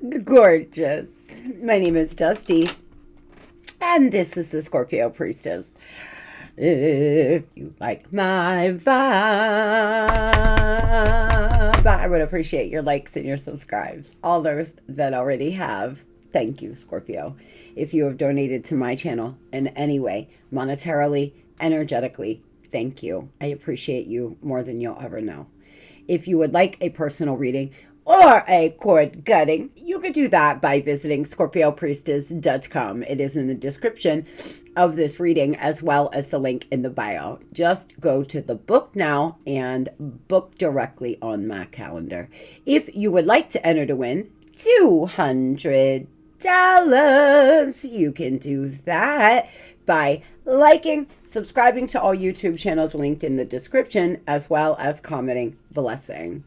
Gorgeous. My name is Dusty, and this is the Scorpio Priestess. If you like my vibe, I would appreciate your likes and your subscribes. All those that already have, thank you, Scorpio. If you have donated to my channel in any way, monetarily, energetically, thank you. I appreciate you more than you'll ever know. If you would like a personal reading or a cord cutting, you could do that by visiting Scorpiopriestess.com. It is in the description of this reading, as well as the link in the bio. Just go to the book now and book directly on my calendar. If you would like to enter to win $200, you can do that by liking, subscribing to all YouTube channels linked in the description, as well as commenting blessing.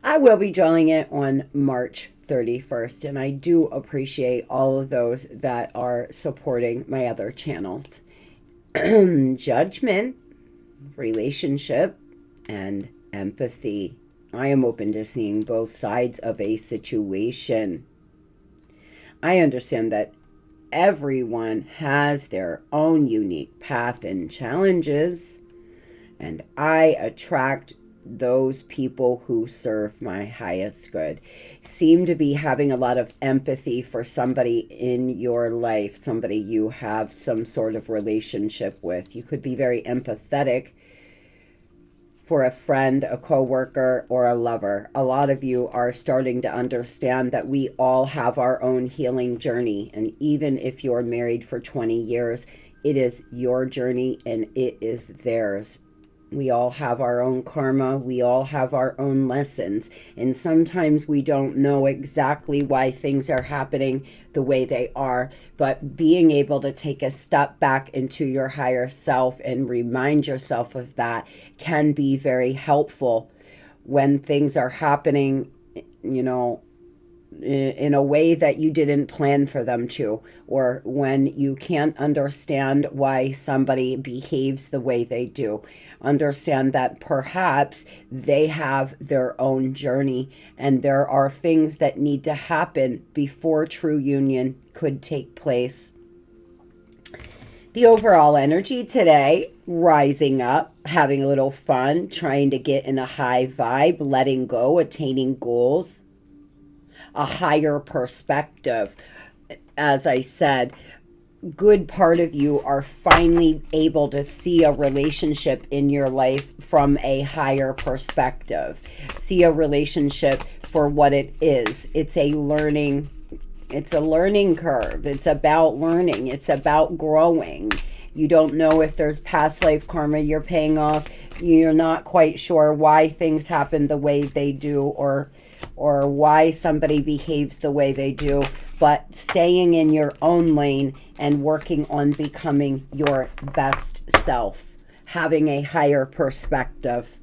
I will be drawing it on March 31st, and I do appreciate all of those that are supporting my other channels. Judgment, relationship, and empathy. I am open to seeing both sides of a situation. I understand that everyone has their own unique path and challenges, and I attract those people who serve my highest good. Seem to be having a lot of empathy for somebody in your life, somebody you have some sort of relationship with. You could be very empathetic for a friend, a coworker, or a lover. A lot of you are starting to understand that we all have our own healing journey, and even if you're married for 20 years, it is your journey and it is theirs. We all have our own karma. We all have our own lessons. And sometimes we don't know exactly why things are happening the way they are. But being able to take a step back into your higher self and remind yourself of that can be very helpful when things are happening, in a way that you didn't plan for them to, or when you can't understand why somebody behaves the way they do. Understand that perhaps they have their own journey, and there are things that need to happen before true union could take place. The overall energy today, rising up, having a little fun, trying to get in a high vibe, letting go, attaining goals, a higher perspective. As I said, good part of you are finally able to see a relationship in your life from a higher perspective. See a relationship for what it is. It's a learning curve. It's about learning. It's about growing. You don't know if there's past life karma you're paying off. You're not quite sure why things happen the way they do, or why somebody behaves the way they do, but staying in your own lane and working on becoming your best self, having a higher perspective.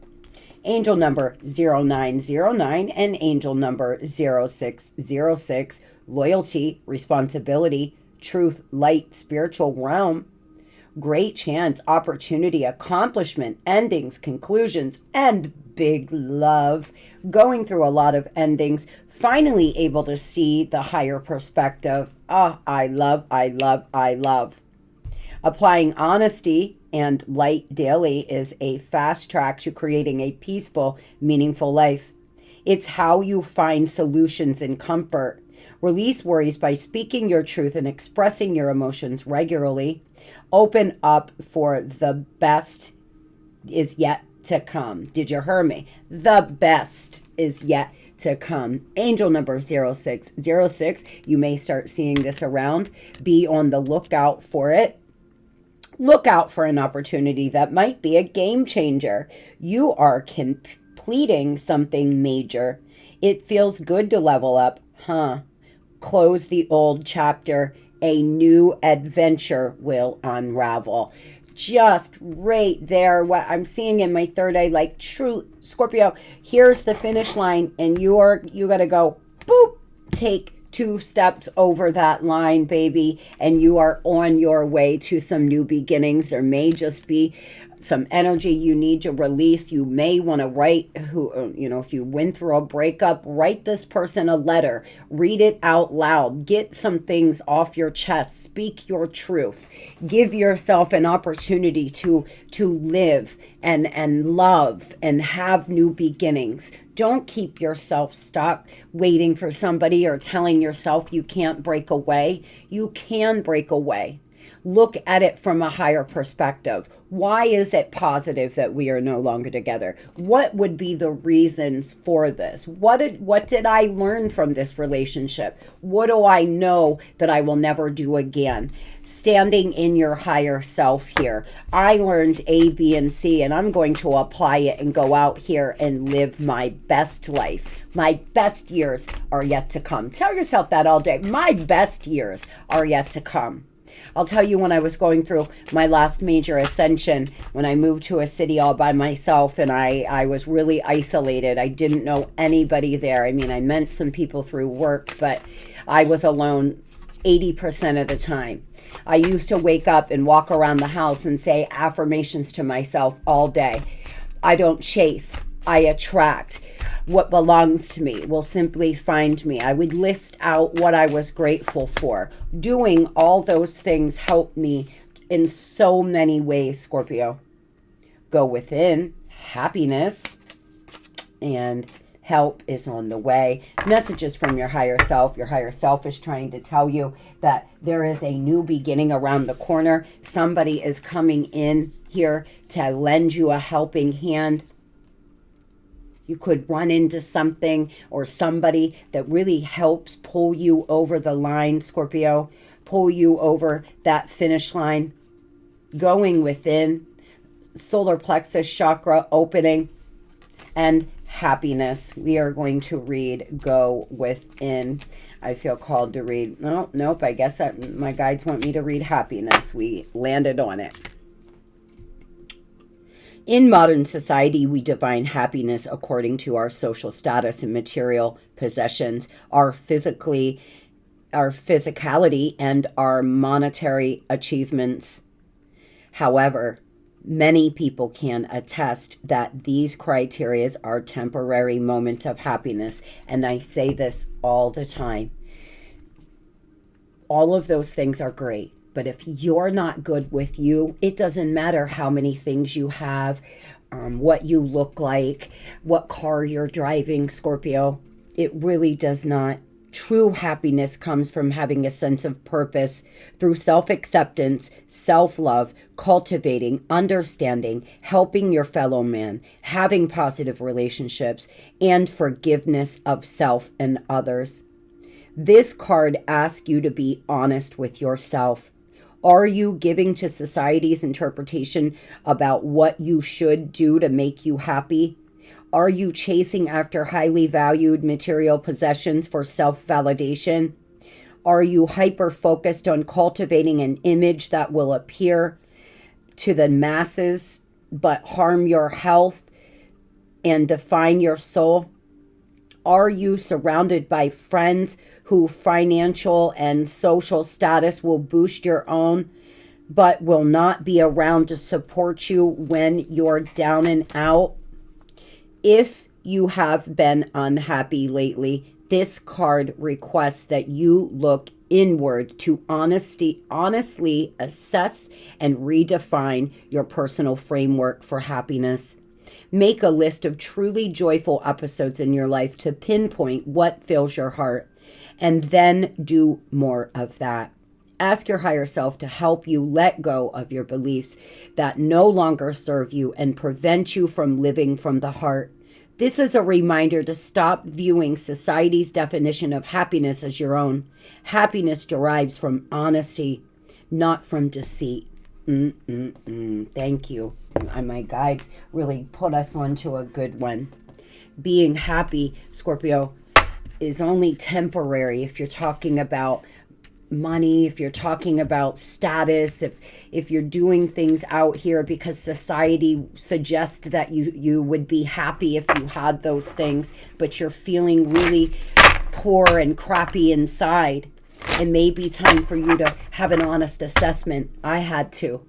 Angel number 0909 and angel number 0606, loyalty, responsibility, truth, light, spiritual realm. Great chance, opportunity, accomplishment, endings, conclusions, and big love. Going through a lot of endings, finally able to see the higher perspective. I love. Applying honesty and light daily is a fast track to creating a peaceful, meaningful life. It's how you find solutions and comfort. Release worries by speaking your truth and expressing your emotions regularly. Open up for the best is yet to come. Did you hear me? The best is yet to come. Angel number 0606. You may start seeing this around. Be on the lookout for it. Look out for an opportunity that might be a game changer. You are completing something major. It feels good to level up, huh? Close the old chapter. A new adventure will unravel. Just right there, what I'm seeing in my third eye, like true Scorpio, here's the finish line, and you got to go, boop, take 2 steps over that line, baby, and you are on your way to some new beginnings. There may just be some energy you need to release. You may want to write, if you went through a breakup, write this person a letter, read it out loud, get some things off your chest, speak your truth, give yourself an opportunity to live and love and have new beginnings. Don't keep yourself stuck waiting for somebody or telling yourself you can't break away. You can break away. Look at it from a higher perspective. Why is it positive that we are no longer together? What would be the reasons for this? What did I learn from this relationship? What do I know that I will never do again? Standing in your higher self here. I learned A, B, and C, and I'm going to apply it and go out here and live my best life. My best years are yet to come. Tell yourself that all day. My best years are yet to come. I'll tell you, when I was going through my last major ascension, when I moved to a city all by myself and I was really isolated, I didn't know anybody there. I mean, I met some people through work, but I was alone 80% of the time. I used to wake up and walk around the house and say affirmations to myself all day. I don't chase, I attract. What belongs to me will simply find me. I would list out what I was grateful for. Doing all those things helped me in so many ways, Scorpio. Go within, happiness, and help is on the way. Messages from your higher self. Your higher self is trying to tell you that there is a new beginning around the corner. Somebody is coming in here to lend you a helping hand. You could run into something or somebody that really helps pull you over the line, Scorpio, pull you over that finish line. Going within, solar plexus chakra opening, and happiness. We are going to read Go Within. I feel called to read, nope, I guess my guides want me to read happiness. We landed on it. In modern society, we define happiness according to our social status and material possessions, our physicality, and our monetary achievements. However, many people can attest that these criteria are temporary moments of happiness, and I say this all the time. All of those things are great. But if you're not good with you, it doesn't matter how many things you have, what you look like, what car you're driving, Scorpio. It really does not. True happiness comes from having a sense of purpose through self-acceptance, self-love, cultivating, understanding, helping your fellow man, having positive relationships, and forgiveness of self and others. This card asks you to be honest with yourself. Are you giving to society's interpretation about what you should do to make you happy? Are you chasing after highly valued material possessions for self-validation? Are you hyper-focused on cultivating an image that will appear to the masses but harm your health and define your soul? Are you surrounded by friends whose financial and social status will boost your own, but will not be around to support you when you're down and out? If you have been unhappy lately, this card requests that you look inward to honestly assess and redefine your personal framework for happiness. Make a list of truly joyful episodes in your life to pinpoint what fills your heart, and then do more of that. Ask your higher self to help you let go of your beliefs that no longer serve you and prevent you from living from the heart. This is a reminder to stop viewing society's definition of happiness as your own. Happiness derives from honesty, not from deceit. Thank you. My guides really put us onto a good one. Being happy, Scorpio, is only temporary. If you're talking about money, if you're talking about status, if you're doing things out here because society suggests that you would be happy if you had those things, but you're feeling really poor and crappy inside. It may be time for you to have an honest assessment. I had to.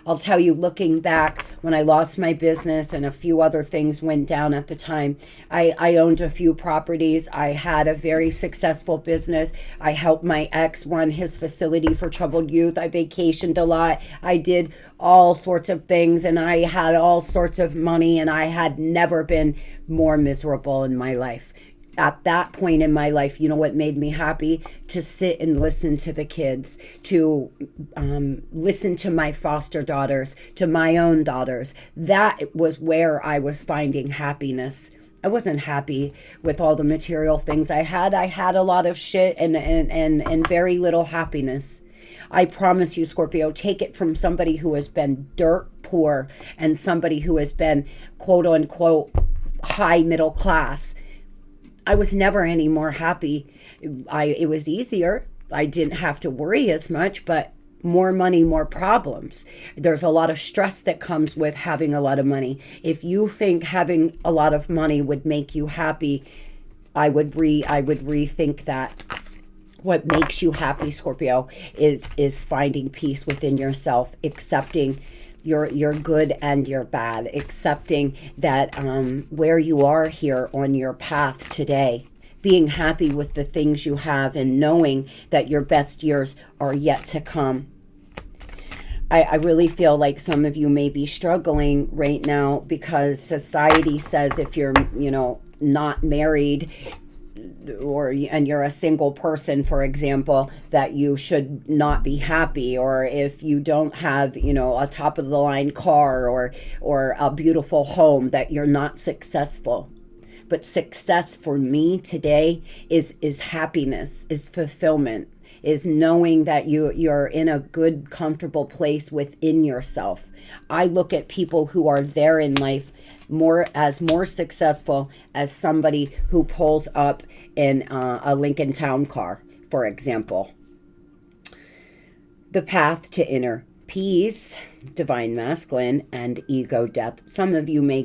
I'll tell you, looking back, when I lost my business and a few other things went down at the time, I owned a few properties. I had a very successful business. I helped my ex run his facility for troubled youth. I vacationed a lot. I did all sorts of things, and I had all sorts of money, and I had never been more miserable in my life. At that point in my life, you know what made me happy? To sit and listen to the kids, to listen to my foster daughters, to my own daughters. That was where I was finding happiness. I wasn't happy with all the material things I had. I had a lot of shit and very little happiness. I promise you, Scorpio, take it from somebody who has been dirt poor and somebody who has been quote unquote high middle class. I was never any more happy. It was easier. I didn't have to worry as much, but more money, more problems. There's a lot of stress that comes with having a lot of money. If you think having a lot of money would make you happy, I would rethink that. What makes you happy, Scorpio, is finding peace within yourself, accepting your good and your bad, accepting that where you are here on your path today, being happy with the things you have and knowing that your best years are yet to come. I really feel like some of you may be struggling right now because society says if you're, not married, and you're a single person, for example, that you should not be happy, or if you don't have, a top of the line car or a beautiful home, that you're not successful. But success for me today is happiness, is fulfillment, is knowing that you're in a good, comfortable place within yourself. I look at people who are there in life more successful as somebody who pulls up in a Lincoln Town car, for example. The path to inner peace, divine masculine, and ego death. Some of you may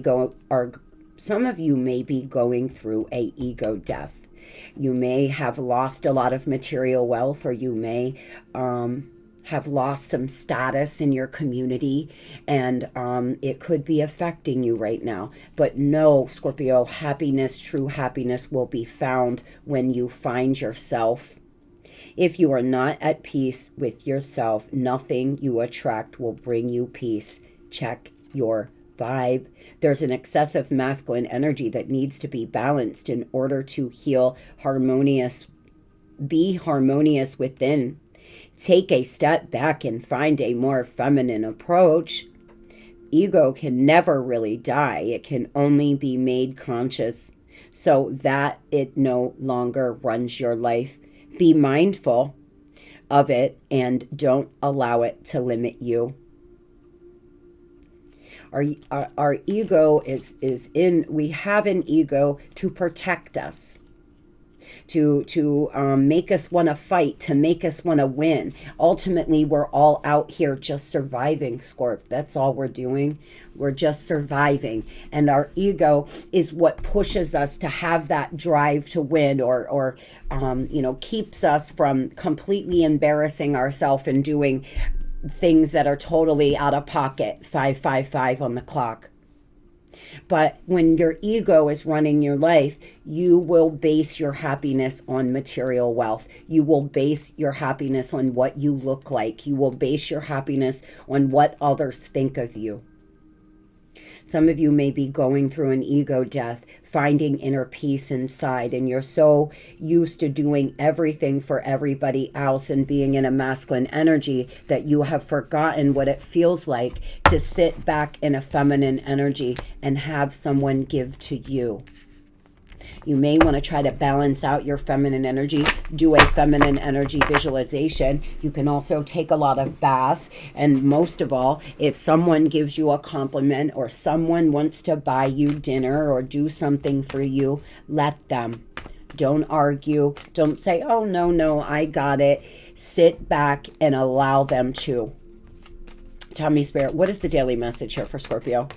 be going through a ego death. You may have lost a lot of material wealth, or you may have lost some status in your community, and it could be affecting you right now. But no, Scorpio, happiness, true happiness will be found when you find yourself. If you are not at peace with yourself, nothing you attract will bring you peace. Check your vibe. There's an excessive masculine energy that needs to be balanced in order to heal be harmonious within. Take a step back and find a more feminine approach. Ego can never really die. It can only be made conscious so that it no longer runs your life. Be mindful of it and don't allow it to limit you. Our ego we have an ego to protect us, to make us want to fight, to make us want to win. Ultimately, we're all out here just surviving, Scorp. That's all we're doing. We're just surviving. And our ego is what pushes us to have that drive to win, or keeps us from completely embarrassing ourselves and doing things that are totally out of pocket. 555 on the clock. But when your ego is running your life, you will base your happiness on material wealth. You will base your happiness on what you look like. You will base your happiness on what others think of you. Some of you may be going through an ego death, finding inner peace inside, and you're so used to doing everything for everybody else and being in a masculine energy that you have forgotten what it feels like to sit back in a feminine energy and have someone give to you. You may want to try to balance out your feminine energy, do a feminine energy visualization. You can also take a lot of baths. And most of all, if someone gives you a compliment or someone wants to buy you dinner or do something for you, let them. Don't argue. Don't say, oh, no, I got it. Sit back and allow them to. Tell me, Spirit, what is the daily message here for Scorpio?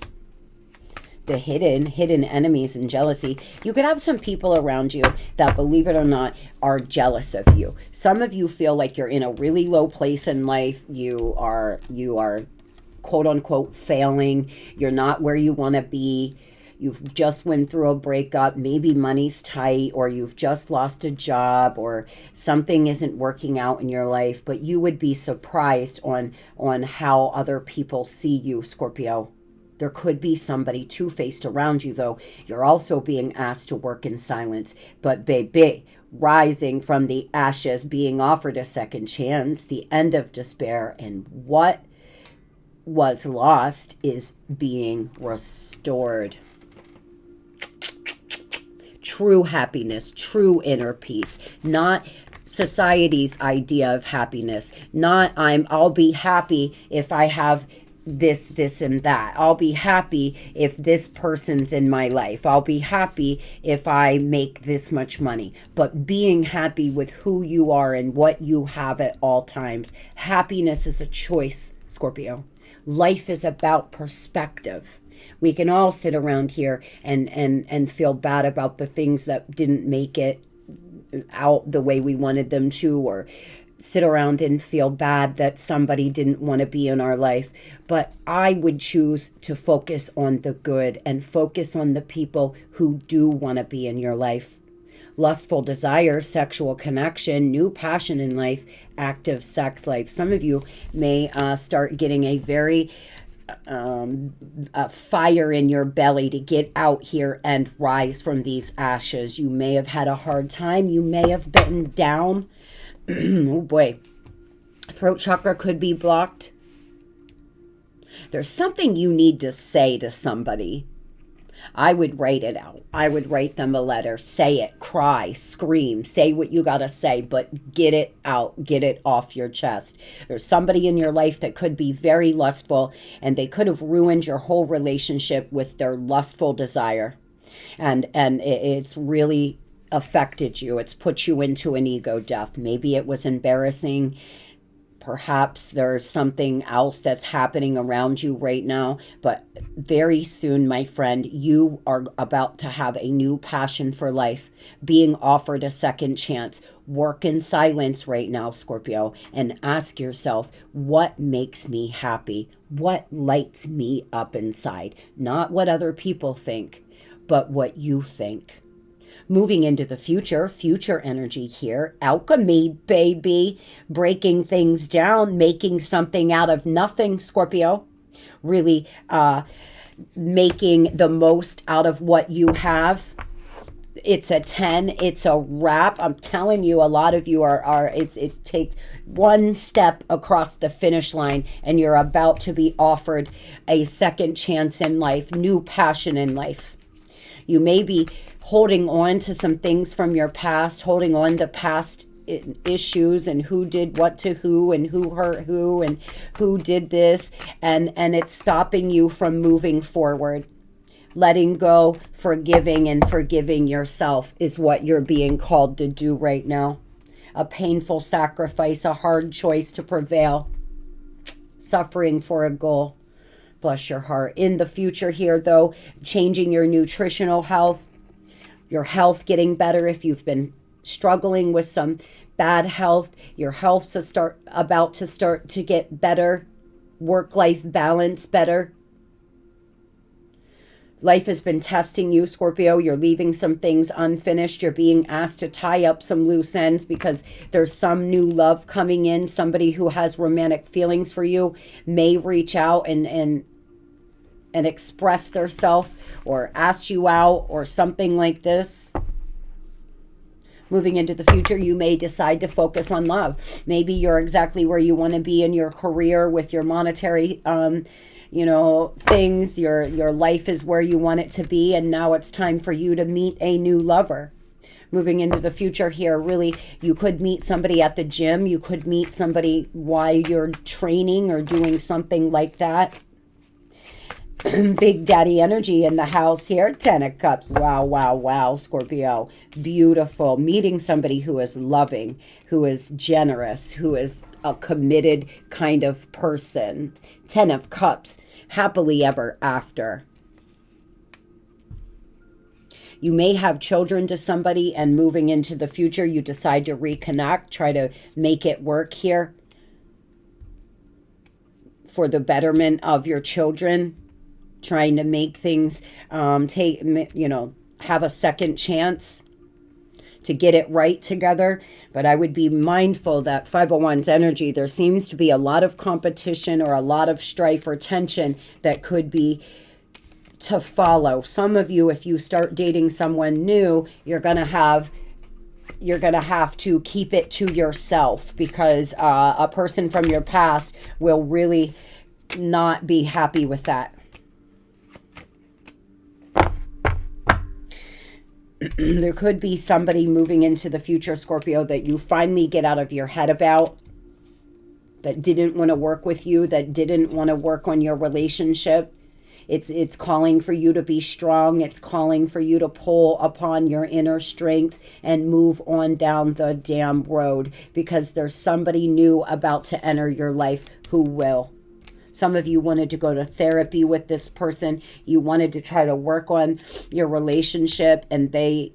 the hidden enemies and jealousy. You could have some people around you that, believe it or not, are jealous of you. Some of you feel like you're in a really low place in life. You are quote unquote failing. You're not where you want to be. You've just went through a breakup, maybe money's tight, or you've just lost a job, or something isn't working out in your life, but you would be surprised on how other people see you, Scorpio. There could be somebody two-faced around you, though. You're also being asked to work in silence. But baby, rising from the ashes, being offered a second chance, the end of despair, and what was lost is being restored. True happiness, true inner peace, not society's idea of happiness. Not I'll be happy if I have this, and that. I'll be happy if this person's in my life. I'll be happy if I make this much money. But being happy with who you are and what you have at all times. Happiness is a choice, Scorpio. Life is about perspective. We can all sit around here and feel bad about the things that didn't make it out the way we wanted them to, or sit around and feel bad that somebody didn't want to be in our life. But I would choose to focus on the good and focus on the people who do want to be in your life. Lustful desire, sexual connection, new passion in life, active sex life. Some of you may start getting a very a fire in your belly to get out here and rise from these ashes. You may have had a hard time. You may have been down. Oh boy. Throat chakra could be blocked. There's something you need to say to somebody. I would write it out. I would write them a letter. Say it, cry, scream, say what you got to say, but get it out, get it off your chest. There's somebody in your life that could be very lustful, and they could have ruined your whole relationship with their lustful desire. And it's really affected you. It's put you into an ego death. Maybe it was embarrassing. Perhaps there's something else that's happening around you right now, but very soon, my friend, you are about to have a new passion for life, being offered a second chance. Work in silence right now, Scorpio, and ask yourself, what makes me happy? What lights me up inside? Not what other people think, but what you think. Moving into the future energy here, alchemy, baby, breaking things down, making something out of nothing, Scorpio. Really making the most out of what you have. It's a 10, it's a wrap. I'm telling you, a lot of you it takes one step across the finish line and you're about to be offered a second chance in life, new passion in life. You may be holding on to some things from your past, holding on to past issues and who did what to who and who hurt who and who did this, and it's stopping you from moving forward. Letting go, forgiving, and forgiving yourself is what you're being called to do right now. A painful sacrifice, a hard choice to prevail. Suffering for a goal. Bless your heart. In the future here, though, changing your nutritional health, your health getting better. If you've been struggling with some bad health, your health's about to start to get better. Work-life balance better. Life has been testing you, Scorpio. You're leaving some things unfinished. You're being asked to tie up some loose ends because there's some new love coming in. Somebody who has romantic feelings for you may reach out and express themselves or ask you out or something like this. Moving into the future, you may decide to focus on love. Maybe you're exactly where you want to be in your career with your monetary things. Your life is where you want it to be, and now it's time for you to meet a new lover. Moving into the future here, really, you could meet somebody at the gym. You could meet somebody while you're training or doing something like that. Big Daddy energy in the house here. 10 of Cups. Wow, wow, wow, Scorpio. Beautiful. Meeting somebody who is loving, who is generous, who is a committed kind of person. 10 of Cups. Happily ever after. You may have children to somebody, and moving into the future, you decide to reconnect, try to make it work here for the betterment of your children, trying to make things have a second chance to get it right together. But I would be mindful that 501's energy, there seems to be a lot of competition or a lot of strife or tension that could be to follow. Some of you, if you start dating someone new, you're going to have to keep it to yourself, because a person from your past will really not be happy with that. There could be somebody moving into the future, Scorpio, that you finally get out of your head about, that didn't want to work with you, that didn't want to work on your relationship. It's calling for you to be strong. It's calling for you to pull upon your inner strength and move on down the damn road, because there's somebody new about to enter your life who will. Some of you wanted to go to therapy with this person. You wanted to try to work on your relationship, and they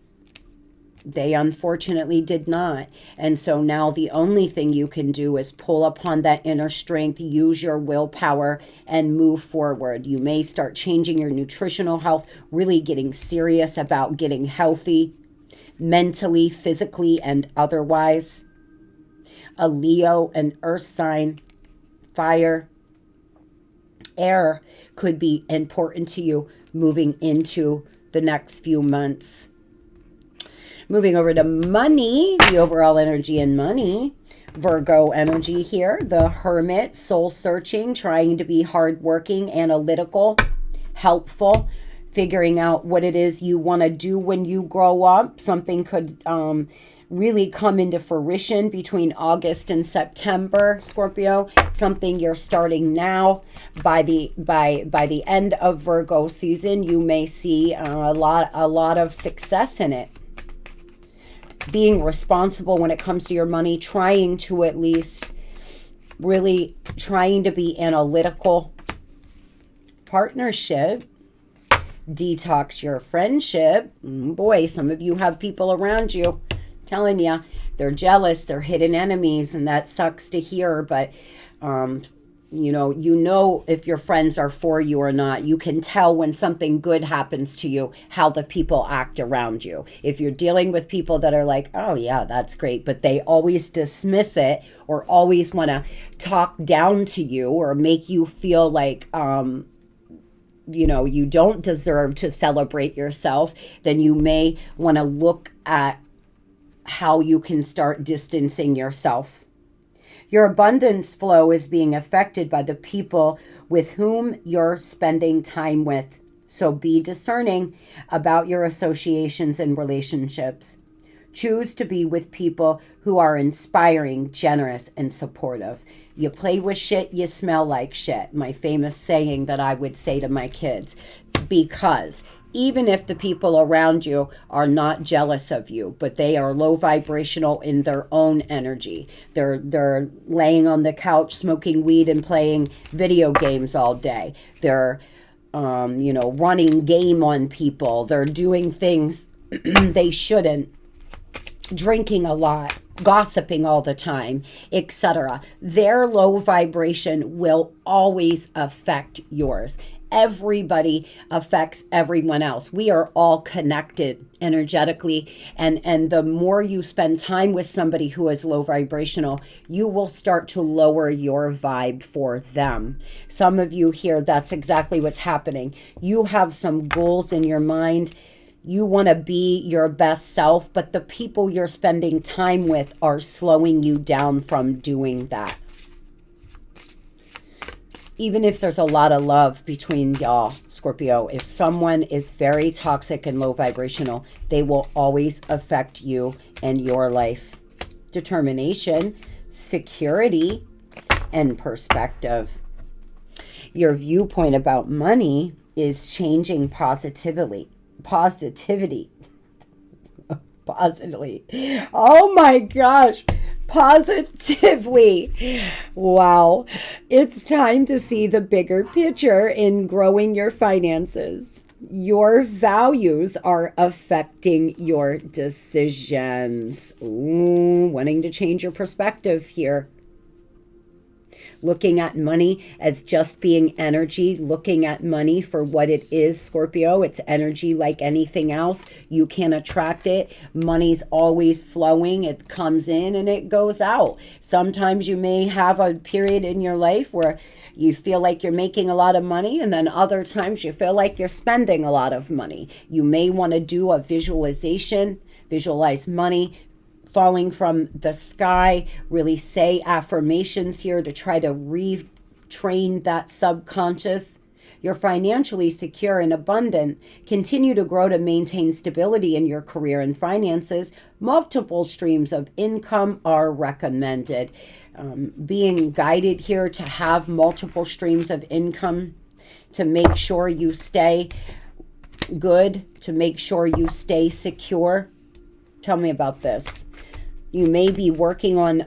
unfortunately did not. And so now the only thing you can do is pull upon that inner strength, use your willpower, and move forward. You may start changing your nutritional health, really getting serious about getting healthy, mentally, physically, and otherwise. A Leo, an earth sign, fire, air could be important to you moving into the next few months. Moving over to money, the overall energy in money. Virgo energy here, the hermit, soul searching, trying to be hardworking, analytical, helpful, figuring out what it is you want to do when you grow up. Something could really come into fruition between August and September, Scorpio. Something you're starting now. By the end of Virgo season, you may see a lot of success in it. Being responsible when it comes to your money, trying to at least really trying to be analytical. Partnership, detox your friendship. Boy, some of you have people around you, telling you they're jealous, they're hidden enemies, and that sucks to hear. But you know if your friends are for you or not. You can tell when something good happens to you, how the people act around you. If you're dealing with people that are like, oh yeah, that's great, but they always dismiss it or always want to talk down to you or make you feel like you don't deserve to celebrate yourself, then you may want to look at how you can start distancing yourself. Your abundance flow is being affected by the people with whom you're spending time with. So be discerning about your associations and relationships. Choose to be with people who are inspiring, generous, and supportive. You play with shit, you smell like shit. My famous saying that I would say to my kids. Because even if the people around you are not jealous of you, but they are low vibrational in their own energy. They're laying on the couch smoking weed and playing video games all day. They're running game on people. They're doing things they shouldn't. Drinking a lot, gossiping all the time, etc. Their low vibration will always affect yours. Everybody affects everyone else. We are all connected energetically, and the more you spend time with somebody who is low vibrational, you will start to lower your vibe for them. Some of you here, that's exactly what's happening. You have some goals in your mind. You want to be your best self, but the people you're spending time with are slowing you down from doing that. Even if there's a lot of love between y'all, Scorpio, if someone is very toxic and low vibrational, they will always affect you and your life. Determination, security, and perspective. Your viewpoint about money is changing positively. Positively. Oh my gosh. Positively. Wow. It's time to see the bigger picture in growing your finances. Your values are affecting your decisions. Ooh, wanting to change your perspective here. Looking at money as just being energy, looking at money for what it is, Scorpio. It's energy like anything else. You can attract it. Money's always flowing. It comes in and it goes out. Sometimes you may have a period in your life where you feel like you're making a lot of money, and then other times you feel like you're spending a lot of money. You may want to do a visualization, visualize money falling from the sky, really say affirmations here to try to retrain that subconscious. You're financially secure and abundant. Continue to grow to maintain stability in your career and finances. Multiple streams of income are recommended. Being guided here to have multiple streams of income to make sure you stay good, to make sure you stay secure. Tell me about this. You may be working on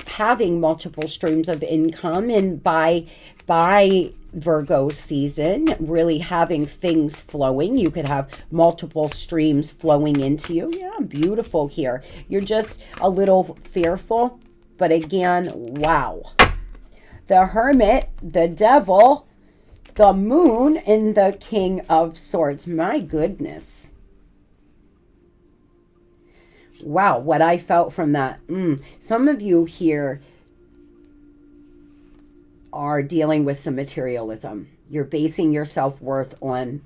having multiple streams of income, and by Virgo season, really having things flowing. You could have multiple streams flowing into you. Yeah, beautiful here. You're just a little fearful, but again, wow. The Hermit, the Devil, the Moon, and the King of Swords. My goodness. Wow, what I felt from that. Some of you here are dealing with some materialism. You're basing your self-worth on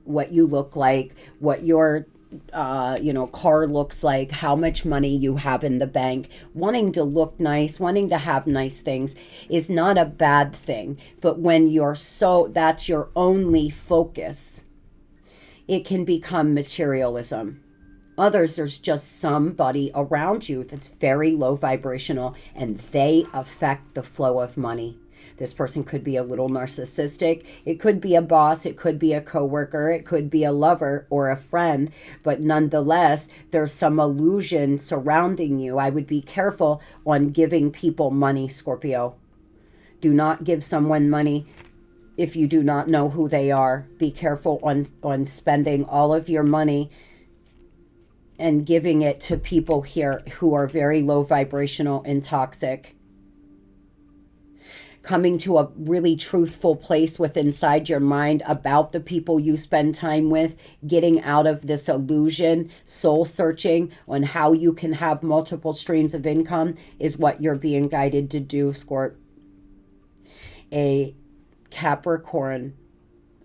what you look like, what your car looks like, how much money you have in the bank. Wanting to look nice, wanting to have nice things is not a bad thing. But when that's your only focus, it can become materialism. Others, there's just somebody around you that's very low vibrational, and they affect the flow of money. This person could be a little narcissistic. It could be a boss. It could be a coworker. It could be a lover or a friend. But nonetheless, there's some illusion surrounding you. I would be careful on giving people money, Scorpio. Do not give someone money if you do not know who they are. Be careful on spending all of your money and giving it to people here who are very low vibrational and toxic. Coming to a really truthful place within inside your mind about the people you spend time with, getting out of this illusion, soul searching on how you can have multiple streams of income is what you're being guided to do, Scorp. A Capricorn,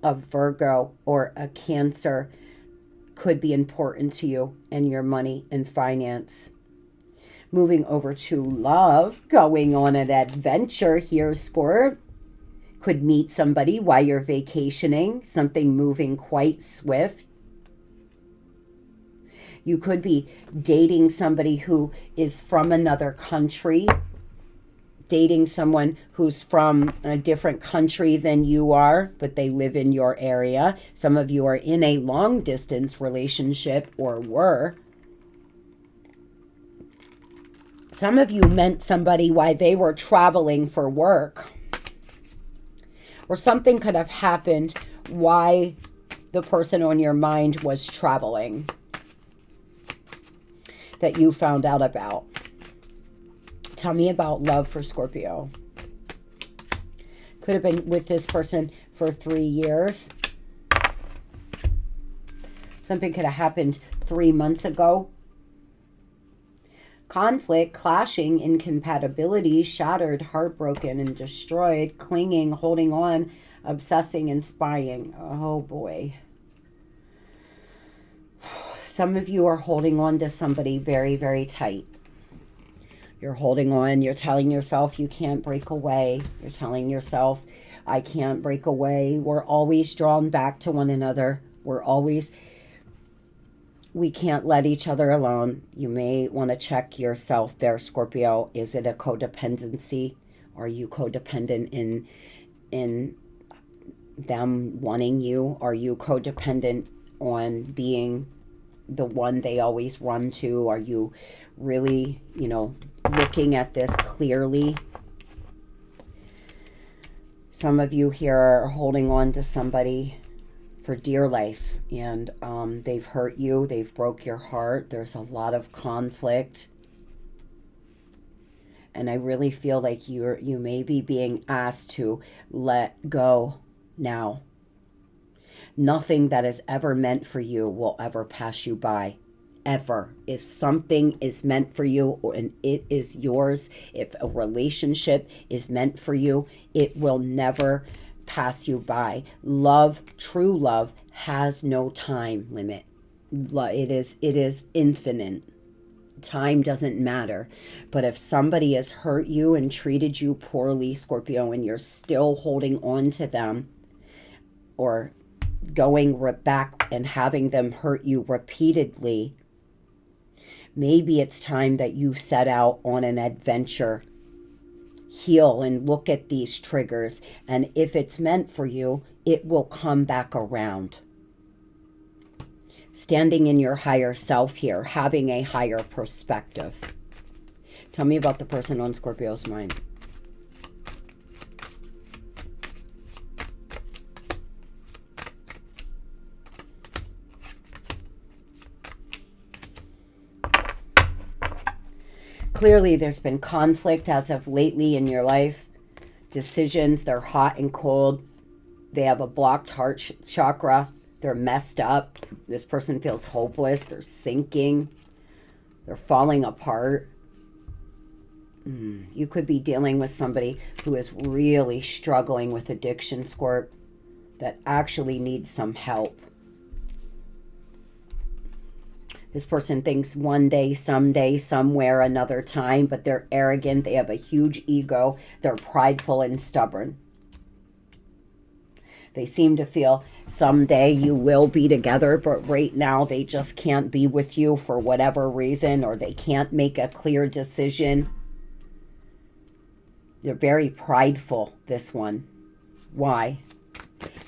a Virgo, or a Cancer could be important to you and your money and finance. Moving over to love, going on an adventure here, Scorp. Could meet somebody while you're vacationing, something moving quite swift. You could be dating somebody who is from another country, dating someone who's from a different country than you are, but they live in your area. Some of you are in a long distance relationship or were. Some of you met somebody while they were traveling for work. Or something could have happened while the person on your mind was traveling that you found out about. Tell me about love for Scorpio. Could have been with this person for 3 years. Something could have happened 3 months ago. Conflict, clashing, incompatibility, shattered, heartbroken, and destroyed, clinging, holding on, obsessing, and spying. Oh boy. Some of you are holding on to somebody very, very tight. You're holding on. You're telling yourself you can't break away. You're telling yourself, I can't break away. We're always drawn back to one another. We can't let each other alone. You may want to check yourself there, Scorpio. Is it a codependency? Are you codependent in them wanting you? Are you codependent on being the one they always run to? Are you really, looking at this clearly? Some of you here are holding on to somebody for dear life. And they've hurt you. They've broke your heart. There's a lot of conflict. And I really feel like you may be being asked to let go now. Nothing that is ever meant for you will ever pass you by. Ever. If something is meant for you and it is yours, if a relationship is meant for you, it will never pass you by. Love, true love, has no time limit. It is infinite. Time doesn't matter. But if somebody has hurt you and treated you poorly, Scorpio, and you're still holding on to them, or going back and having them hurt you repeatedly, maybe it's time that you set out on an adventure. Heal and look at these triggers. And if it's meant for you, it will come back around. Standing in your higher self here, having a higher perspective. Tell me about the person on Scorpio's mind. Clearly, there's been conflict as of lately in your life. Decisions, they're hot and cold. They have a blocked heart chakra. They're messed up. This person feels hopeless. They're sinking. They're falling apart. You could be dealing with somebody who is really struggling with addiction, Scorp, that actually needs some help. This person thinks one day, someday, somewhere, another time, but they're arrogant. They have a huge ego. They're prideful and stubborn. They seem to feel someday you will be together, but right now they just can't be with you for whatever reason, or they can't make a clear decision. They're very prideful, this one. Why?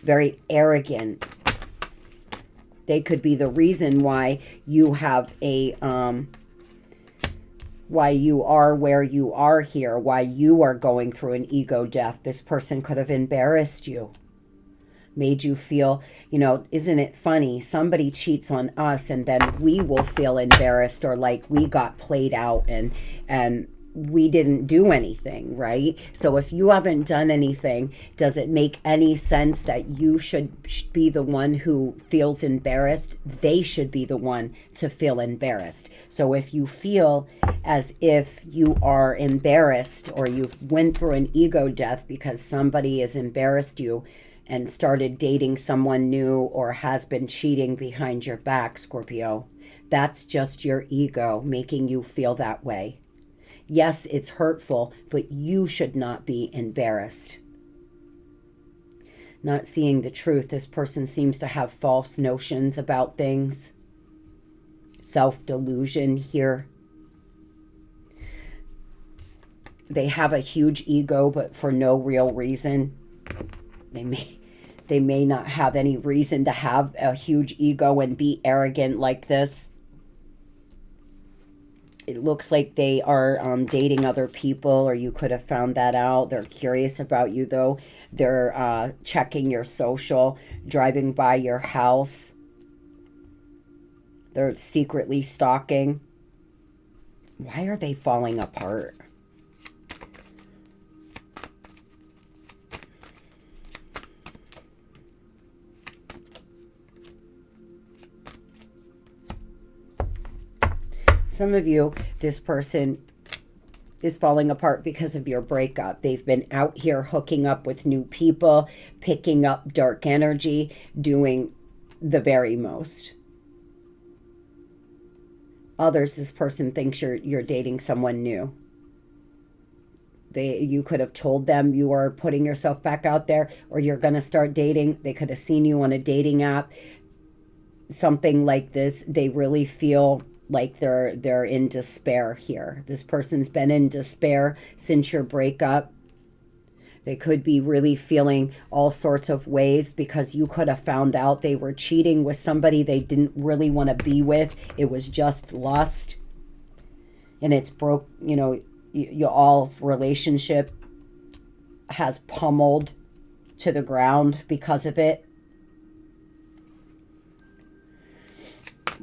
Very arrogant. They could be the reason why you have a, why you are where you are here, why you are going through an ego death. This person could have embarrassed you. Made you feel, isn't it funny? Somebody cheats on us and then we will feel embarrassed or like we got played out and we didn't do anything, right? So if you haven't done anything, does it make any sense that you should be the one who feels embarrassed? They should be the one to feel embarrassed. So if you feel as if you are embarrassed or you've went through an ego death because somebody has embarrassed you and started dating someone new or has been cheating behind your back, Scorpio, that's just your ego making you feel that way. Yes, it's hurtful, but you should not be embarrassed. Not seeing the truth. This person seems to have false notions about things. Self-delusion here. They have a huge ego, but for no real reason. They may not have any reason to have a huge ego and be arrogant like this. It looks like they are dating other people, or you could have found that out. They're curious about you, though. They're checking your social, driving by your house. They're secretly stalking. Why are they falling apart? Some of you, this person is falling apart because of your breakup. They've been out here hooking up with new people, picking up dark energy, doing the very most. Others, this person thinks you're dating someone new. You could have told them you are putting yourself back out there, or you're going to start dating. They could have seen you on a dating app. Something like this. They really feel like they're in despair here. This person's been in despair since your breakup. They could be really feeling all sorts of ways because you could have found out they were cheating with somebody they didn't really want to be with. It was just lust. And it's broke, you all's relationship has pummeled to the ground because of it.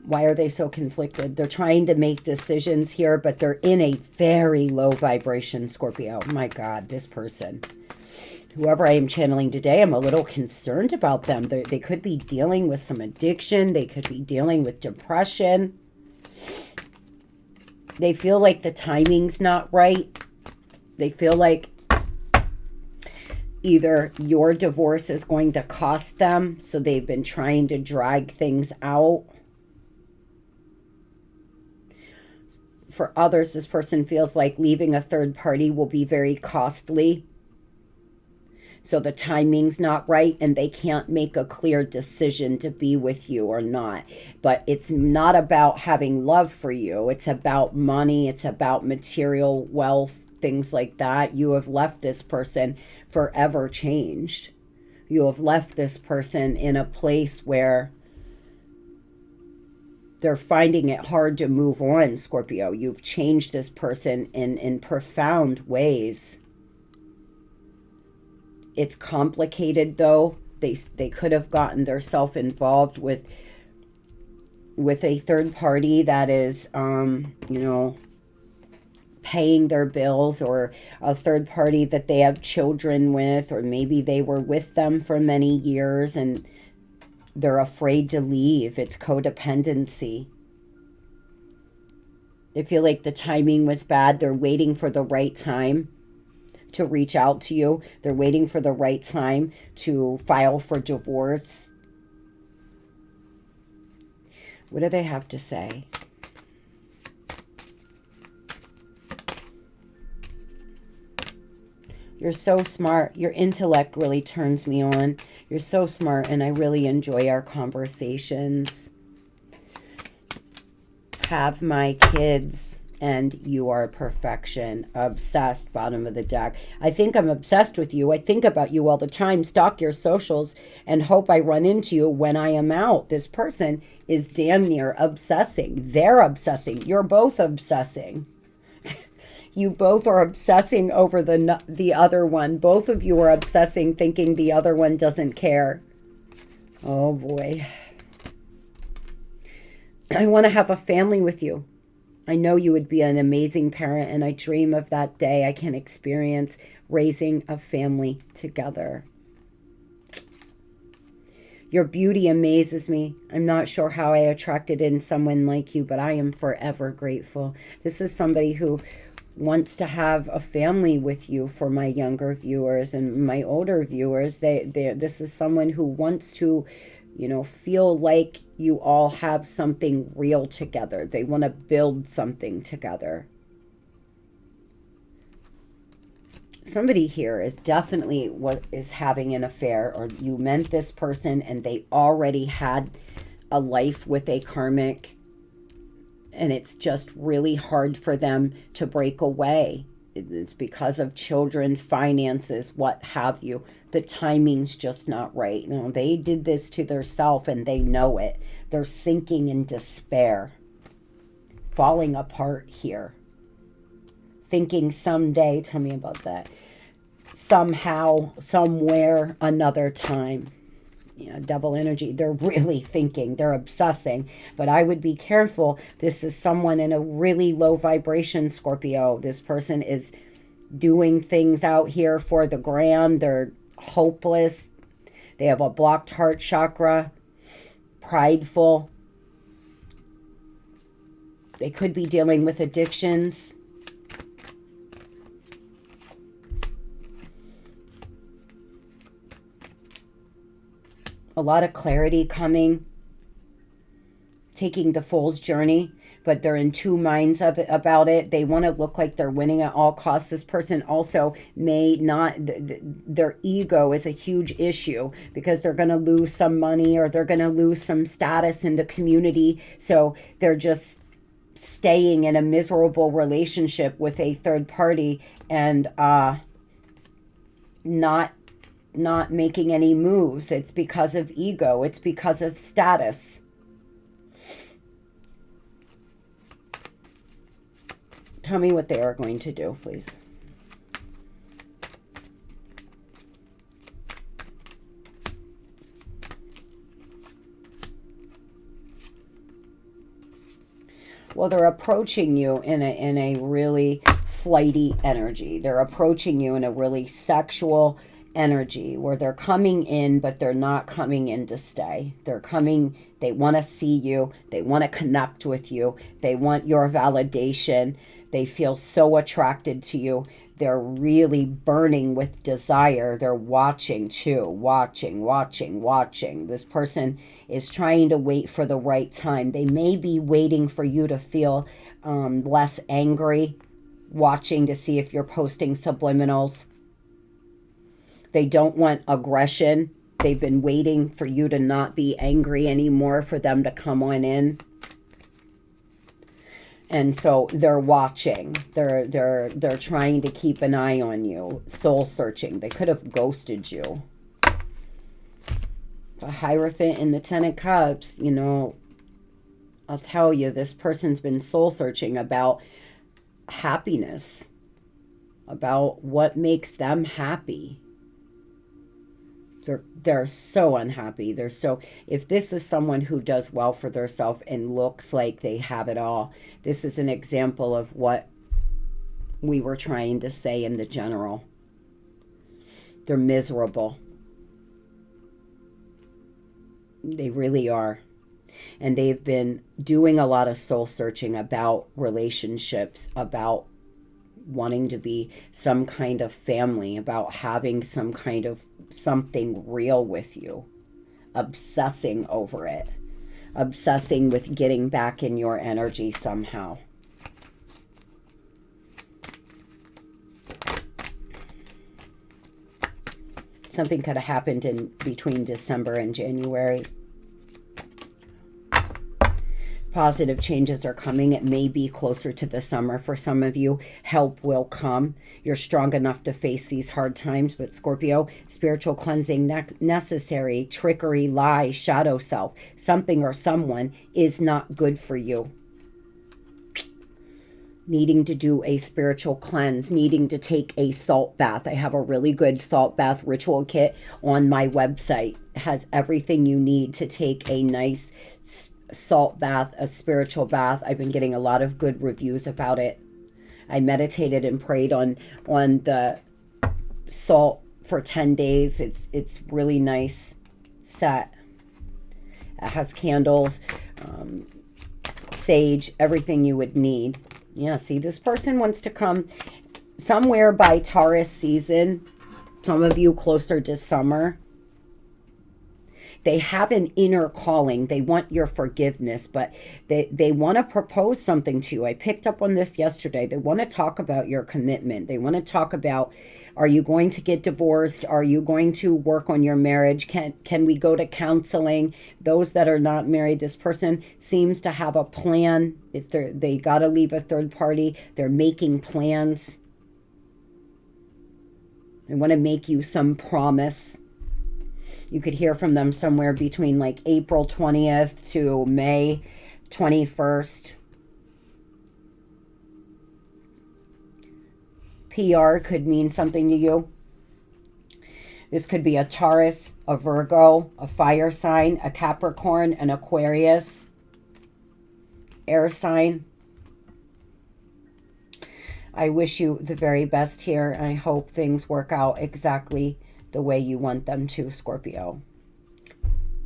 Why are they so conflicted? They're trying to make decisions here, but they're in a very low vibration, Scorpio. My God, this person. Whoever I am channeling today, I'm a little concerned about them. They could be dealing with some addiction. They could be dealing with depression. They feel like the timing's not right. They feel like either your divorce is going to cost them, so they've been trying to drag things out. For others, this person feels like leaving a third party will be very costly. So the timing's not right and they can't make a clear decision to be with you or not. But it's not about having love for you. It's about money. It's about material wealth, things like that. You have left this person forever changed. You have left this person in a place where they're finding it hard to move on, Scorpio. You've changed this person in profound ways. It's complicated, though. They could have gotten themselves involved with a third party that is, paying their bills, or a third party that they have children with, or maybe they were with them for many years and they're afraid to leave. It's codependency. They feel like the timing was bad. They're waiting for the right time to reach out to you. They're waiting for the right time to file for divorce. What do they have to say? You're so smart. Your intellect really turns me on. You're so smart, and I really enjoy our conversations. Have my kids, and you are perfection. Obsessed, bottom of the deck. I think I'm obsessed with you. I think about you all the time, stalk your socials, and hope I run into you when I am out. This person is damn near obsessing. They're obsessing. You're both obsessing. You both are obsessing over the other one. Both of you are obsessing, thinking the other one doesn't care. Oh, boy. I want to have a family with you. I know you would be an amazing parent, and I dream of that day I can experience raising a family together. Your beauty amazes me. I'm not sure how I attracted in someone like you, but I am forever grateful. This is somebody who wants to have a family with you. For my younger viewers and my older viewers, this is someone who wants to, feel like you all have something real together. They want to build something together. Somebody here is definitely what is having an affair, or you met this person and they already had a life with a karmic, and it's just really hard for them to break away. It's because of children, finances, what have you. The timing's just not right. They did this to themselves and they know it. They're sinking in despair, falling apart here. Thinking someday, tell me about that. Somehow, somewhere, another time. Double energy. They're really thinking, they're obsessing, but I would be careful. This is someone in a really low vibration, Scorpio. This person is doing things out here for the gram. They're hopeless. They have a blocked heart chakra, prideful. They could be dealing with addictions. A lot of clarity coming, taking the fool's journey, but they're in two minds about it. They want to look like they're winning at all costs. This person also may not, their ego is a huge issue because they're going to lose some money or they're going to lose some status in the community. So they're just staying in a miserable relationship with a third party and not making any moves. It's because of ego. It's because of status. Tell me what they are going to do, please. Well, they're approaching you in a really flighty energy. They're approaching you in a really sexual energy where they're coming in, but they're not coming in to stay. They're coming, they want to see you. They want to connect with you. They want your validation. They feel so attracted to you. They're really burning with desire. They're watching too, watching, watching, watching. This person is trying to wait for the right time. They may be waiting for you to feel less angry, watching to see if you're posting subliminals. They don't want aggression. They've been waiting for you to not be angry anymore, for them to come on in. And so they're watching. They're trying to keep an eye on you. Soul searching. They could have ghosted you. The Hierophant and the Ten of Cups, you know, I'll tell you, this person's been soul searching about happiness, about what makes them happy. They're so unhappy. They're so, if this is someone who does well for themselves and looks like they have it all, this is an example of what we were trying to say in the general. They're miserable. They really are. And they've been doing a lot of soul searching about relationships, about wanting to be some kind of family, about having some kind of something real with you, obsessing over it, obsessing with getting back in your energy somehow. Something could have happened in between December and January. Positive changes are coming. It may be closer to the summer for some of you. Help will come. You're strong enough to face these hard times. But Scorpio, spiritual cleansing necessary. Trickery, lie, shadow self. Something or someone is not good for you. Needing to do a spiritual cleanse, needing to take a salt bath. I have a really good salt bath ritual kit on my website. It has everything you need to take a nice salt bath, a spiritual bath. I've been getting a lot of good reviews about it. I meditated and prayed on the salt for 10 days. It's really nice set. It has candles, sage, everything you would need. Yeah, see, this person wants to come somewhere by Taurus season. Some of you closer to summer. They have an inner calling. They want your forgiveness, but they want to propose something to you. I picked up on this yesterday. They want to talk about your commitment. They want to talk about, are you going to get divorced? Are you going to work on your marriage? Can we go to counseling? Those that are not married, this person seems to have a plan. If they got to leave a third party, they're making plans. They want to make you some promise. You could hear from them somewhere between like April 20th to May 21st. PR could mean something to you. This could be a Taurus, a Virgo, a fire sign, a Capricorn, an Aquarius, air sign. I wish you the very best here. I hope things work out exactly the way you want them to, Scorpio.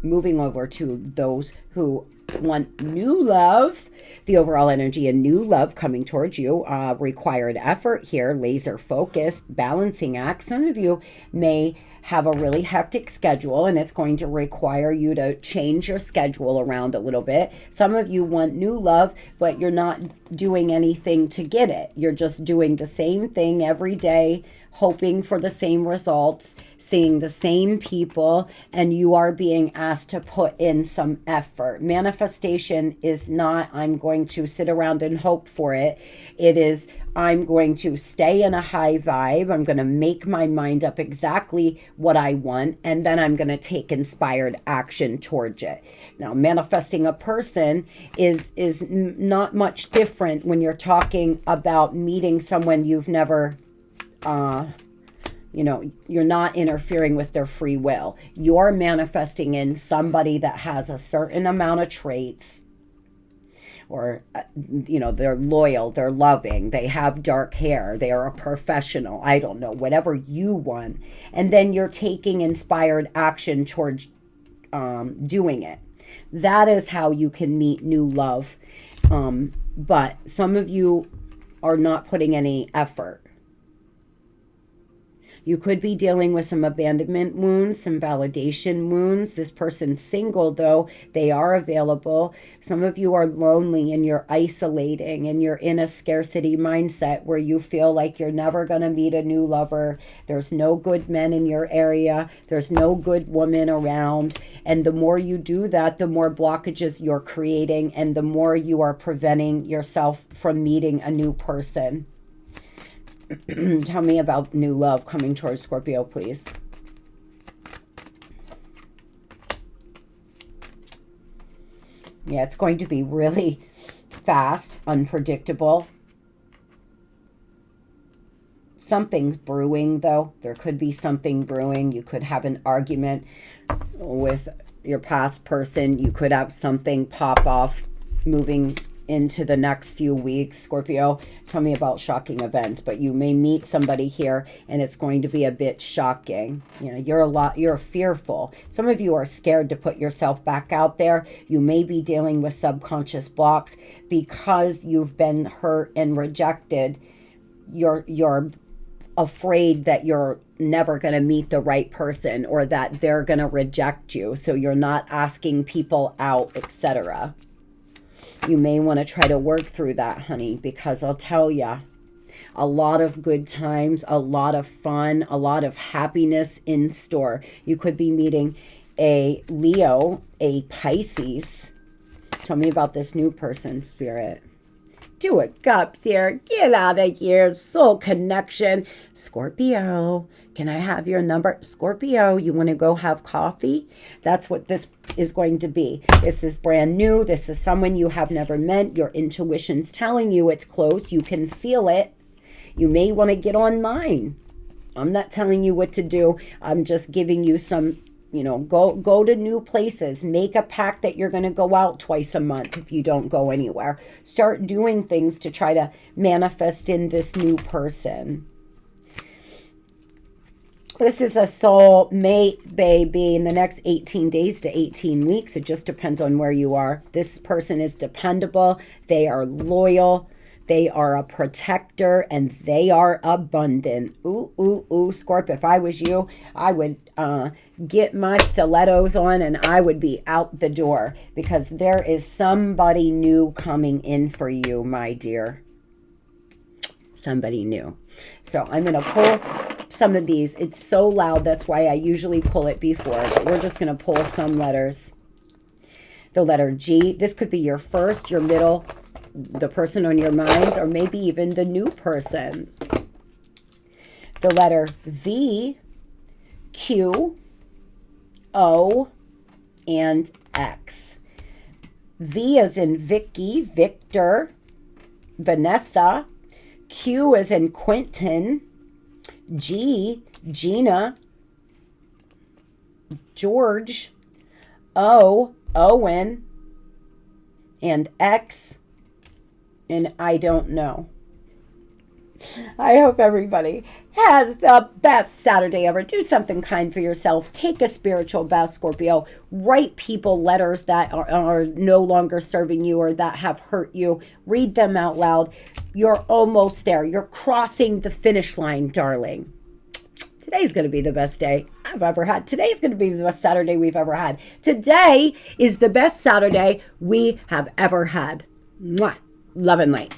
Moving over to those who want new love. The overall energy and new love coming towards you. Required effort here, laser focused, balancing act. Some of you may have a really hectic schedule and it's going to require you to change your schedule around a little bit. Some of you want new love, but you're not doing anything to get it. You're just doing the same thing every day, hoping for the same results, seeing the same people, and you are being asked to put in some effort. Manifestation is not, I'm going to sit around and hope for it. It is, I'm going to stay in a high vibe. I'm going to make my mind up exactly what I want, and then I'm going to take inspired action towards it. Now, manifesting a person is not much different when you're talking about meeting someone you've never you're not interfering with their free will. You're manifesting in somebody that has a certain amount of traits or, you know, they're loyal, they're loving, they have dark hair, they are a professional, I don't know, whatever you want. And then you're taking inspired action towards doing it. That is how you can meet new love. But some of you are not putting any effort. You could be dealing with some abandonment wounds, some validation wounds. This person's single, though. They are available. Some of you are lonely and you're isolating and you're in a scarcity mindset where you feel like you're never going to meet a new lover. There's no good men in your area. There's no good woman around. And the more you do that, the more blockages you're creating and the more you are preventing yourself from meeting a new person. Tell me about new love coming towards Scorpio, please. Yeah, it's going to be really fast, unpredictable. Something's brewing, though. There could be something brewing. You could have an argument with your past person. You could have something pop off moving into the next few weeks. Scorpio, tell me about shocking events. But you may meet somebody here and it's going to be a bit shocking. You know, you're fearful. Some of you are scared to put yourself back out there. You may be dealing with subconscious blocks because you've been hurt and rejected. You're afraid that you're never going to meet the right person or that they're going to reject you. So you're not asking people out, etc. You may want to try to work through that, honey, because I'll tell you, a lot of good times, a lot of fun, a lot of happiness in store. You could be meeting a Leo, a Pisces. Tell me about this new person, Spirit. Two of Cups here. Get out of here. Soul connection. Scorpio, can I have your number? Scorpio, you want to go have coffee? That's what this is going to be. This is brand new. This is someone you have never met. Your intuition's telling you it's close. You can feel it. You may want to get online. I'm not telling you what to do. I'm just giving you some, you know, go to new places. Make a pact that you're going to go out twice a month if you don't go anywhere. Start doing things to try to manifest in this new person. This is a soul mate, baby, in the next 18 days to 18 weeks. It just depends on where you are. This person is dependable. They are loyal. They are a protector and they are abundant. Ooh, ooh, ooh, Scorp, if I was you, I would get my stilettos on and I would be out the door because there is somebody new coming in for you, my dear. Somebody new. So I'm going to pull some of these. It's so loud. That's why I usually pull it before. But we're just going to pull some letters. The letter G. This could be your first, your middle, the person on your minds, or maybe even the new person. The letter V, Q, O, and X. V as in Vicky, Victor, Vanessa. Q as in Quentin. G, Gina, George. O, Owen. And X, and I don't know. I hope everybody has the best Saturday ever. Do something kind for yourself. Take a spiritual bath, Scorpio. Write people letters that are no longer serving you or that have hurt you. Read them out loud. You're almost there. You're crossing the finish line, darling. Today's going to be the best day I've ever had. Today's going to be the best Saturday we've ever had. Today is the best Saturday we have ever had. Mwah. Love and light.